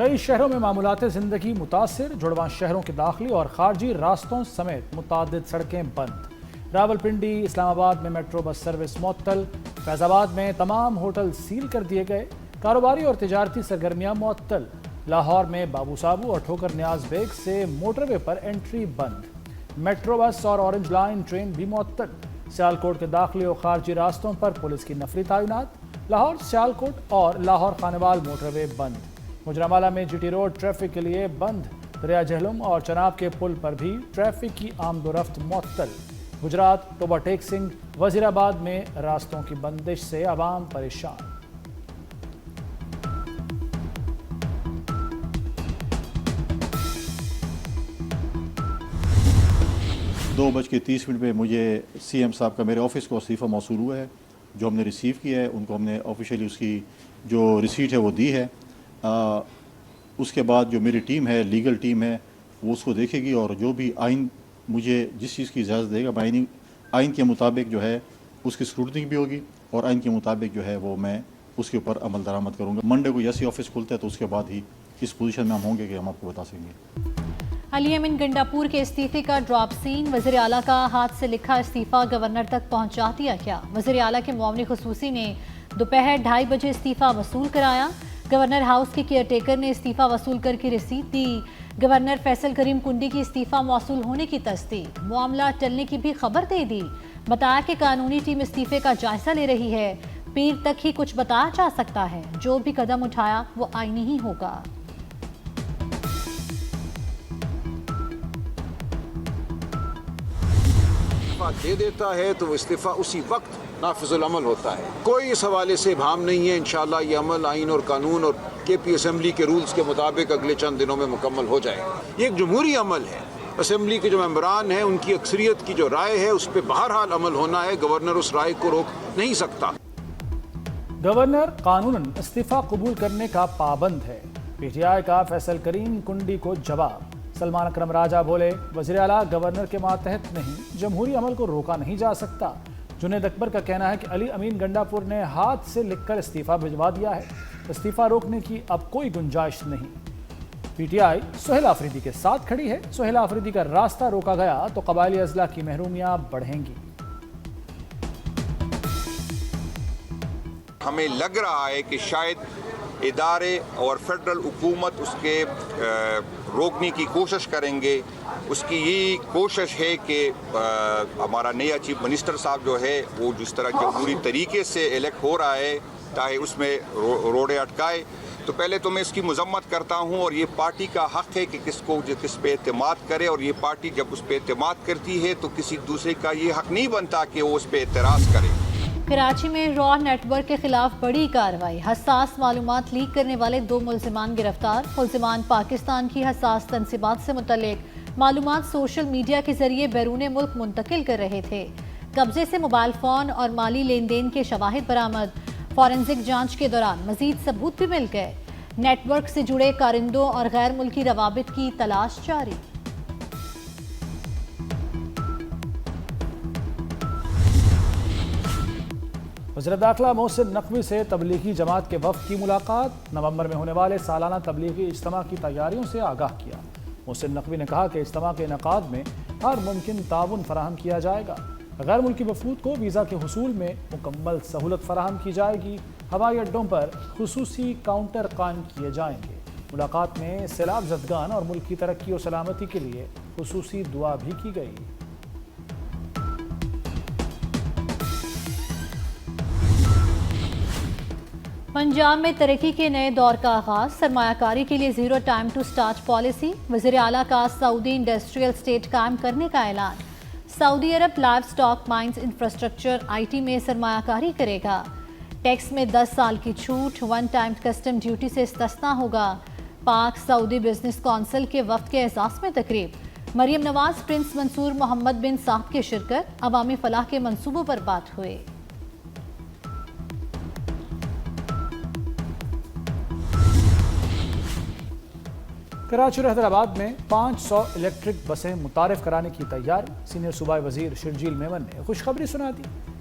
کئی شہروں میں معمولات زندگی متاثر، جڑواں شہروں کے داخلی اور خارجی راستوں سمیت متعدد سڑکیں بند۔ راولپنڈی، اسلام آباد میں میٹرو بس سروس معطل، فیض آباد میں تمام ہوٹل سیل کر دیے گئے، کاروباری اور تجارتی سرگرمیاں معطل۔ لاہور میں بابو صابو اور ٹھوکر نیاز بیگ سے موٹر وے پر انٹری بند۔ میٹرو بس اور اورنج لائن ٹرین بھی معطل۔ سیالکوٹ کے داخلی اور خارجی راستوں پر پولیس کی نفری تعینات۔ لاہور سیالکوٹ اور لاہور خانوال موٹر وے بند۔ گجرانوالہ میں جی ٹی روڈ ٹریفک کے لیے بند۔ دریا جہلم اور چناب کے پل پر بھی ٹریفک کی آمد و رفت معطل۔ گجرات ٹوبہ ٹیک سنگھ وزیر آباد میں راستوں کی بندش سے عوام پریشان۔ 2:30 پہ مجھے سی ایم صاحب کا میرے آفس کو استعفیٰ موصول ہوا ہے، جو ہم نے ریسیو کیا ہے۔ ان کو ہم نے آفیشیلی اس کی جو ریسیٹ ہے وہ دی ہے۔ اس کے بعد جو میری ٹیم ہے، لیگل ٹیم ہے، وہ اس کو دیکھے گی اور جو بھی آئین مجھے جس چیز کی اجازت دے گا، آئین کے مطابق جو ہے اس کی اسکروٹنگ بھی ہوگی اور آئین کے مطابق جو ہے وہ میں اس کے اوپر عمل درآمد کروں گا۔ منڈے کو جیسے آفس کھلتا ہے تو اس کے بعد ہی اس پوزیشن میں ہم ہوں گے کہ ہم آپ کو بتا سکیں گے۔ علی امین گنڈاپور کے استعفے کا ڈراپ سین، وزیر اعلیٰ کا ہاتھ سے لکھا استعفیٰ گورنر تک پہنچا دیا گیا۔ وزیر اعلیٰ کے معاون خصوصی نے دوپہر 2:30 بجے استعفیٰ وصول کرایا۔ گورنر ہاؤس کے کیئر ٹیکر نے استعفیٰ وصول کر کے رسید دی۔ گورنر فیصل کریم کنڈی کی استعفیٰ موصول ہونے کی تصدیق، معاملہ ٹلنے کی بھی خبر دے دی۔ بتایا کہ قانونی ٹیم استعفے کا جائزہ لے رہی ہے، پیر تک ہی کچھ بتایا جا سکتا ہے، جو بھی قدم اٹھایا وہ آئینی ہی ہوگا۔ دے دیتا ہے تو وہ استعفیٰ اسی وقت نافذ العمل ہوتا ہے۔ کوئی اس حوالے سے ابہام نہیں ہے۔ انشاءاللہ یہ عمل آئین اور قانون اور کے پی اسمبلی کے رولز کے مطابق اگلے چند دنوں میں مکمل ہو جائے گا۔ یہ ایک جمہوری عمل ہے۔ اسمبلی کے جو ممبران ہیں ان کی اکثریت کی جو رائے ہے اس پہ بہرحال عمل ہونا ہے۔ گورنر اس رائے کو روک نہیں سکتا۔ گورنر قانوناً استعفیٰ قبول کرنے کا پابند ہے، پی ٹی آئی کا فیصل کریم کنڈی کو جواب۔ سلمان اکرم راجہ بولے، وزیر اعلیٰ گورنر کے ماتحت نہیں، جمہوری عمل کو روکا نہیں جا سکتا۔ جنید اکبر کا کہنا ہے کہ علی امین گنڈاپور نے ہاتھ سے لکھ کر استعفیٰ بھجوا دیا ہے، استعفیٰ روکنے کی اب کوئی گنجائش نہیں۔ P T I Sohail Afridi کے ساتھ کھڑی ہے، سہیل آفریدی کا راستہ روکا گیا تو قبائلی اضلاع کی محرومیاں بڑھیں گی۔ ہمیں لگ رہا ہے کہ شاید ادارے اور فیڈرل حکومت اس کے روکنے کی کوشش کریں گے۔ اس کی یہی کوشش ہے کہ ہمارا نیا چیف منسٹر صاحب جو ہے وہ جس طرح جمہوری طریقے سے الیکٹ ہو رہا ہے چاہے اس میں روڑے اٹکائے، تو پہلے تو میں اس کی مذمت کرتا ہوں، اور یہ پارٹی کا حق ہے کہ کس پہ اعتماد کرے، اور یہ پارٹی جب اس پہ اعتماد کرتی ہے تو کسی دوسرے کا یہ حق نہیں بنتا کہ وہ اس پہ اعتراض کرے۔ کراچی میں را نیٹ ورک کے خلاف بڑی کارروائی، حساس معلومات لیک کرنے والے 2 ملزمان گرفتار۔ ملزمان پاکستان کی حساس تنصیبات سے متعلق معلومات سوشل میڈیا کے ذریعے بیرون ملک منتقل کر رہے تھے۔ قبضے سے موبائل فون اور مالی لین دین کے شواہد برآمد۔ فورنزک جانچ کے دوران مزید ثبوت بھی مل گئے۔ نیٹ ورک سے جڑے کارندوں اور غیر ملکی روابط کی تلاش جاری۔ وزیر داخلہ محسن نقوی سے تبلیغی جماعت کے وفد کی ملاقات، نومبر میں ہونے والے سالانہ تبلیغی اجتماع کی تیاریوں سے آگاہ کیا۔ محسن نقوی نے کہا کہ اجتماع کے انعقاد میں ہر ممکن تعاون فراہم کیا جائے گا۔ غیر ملکی وفود کو ویزا کے حصول میں مکمل سہولت فراہم کی جائے گی۔ ہوائی اڈوں پر خصوصی کاؤنٹر قائم کیے جائیں گے۔ ملاقات میں سیلاب زدگان اور ملک کی ترقی و سلامتی کے لیے خصوصی دعا بھی کی گئی۔ پنجاب میں ترقی کے نئے دور کا آغاز، سرمایہ کاری کے لیے zero time to start policy. وزیر اعلیٰ کا سعودی انڈسٹریل اسٹیٹ قائم کرنے کا اعلان۔ سعودی عرب livestock mines infrastructure I T میں سرمایہ کاری کرے گا۔ ٹیکس میں 10 سال کی چھوٹ، 1 ٹائم کسٹم ڈیوٹی سے استثناء ہوگا۔ پاک سعودی بزنس کونسل کے وفد کے اعزاز میں تقریب۔ مریم نواز، پرنس منصور محمد بن صاحب کی شرکت، عوامی فلاح کے منصوبوں پر بات ہوئے۔ کراچی اور حیدرآباد میں 500 الیکٹرک بسیں متعارف کرانے کی تیاری۔ سینئر صوبائی وزیر شرجیل میمن نے خوشخبری سنا دی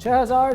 6000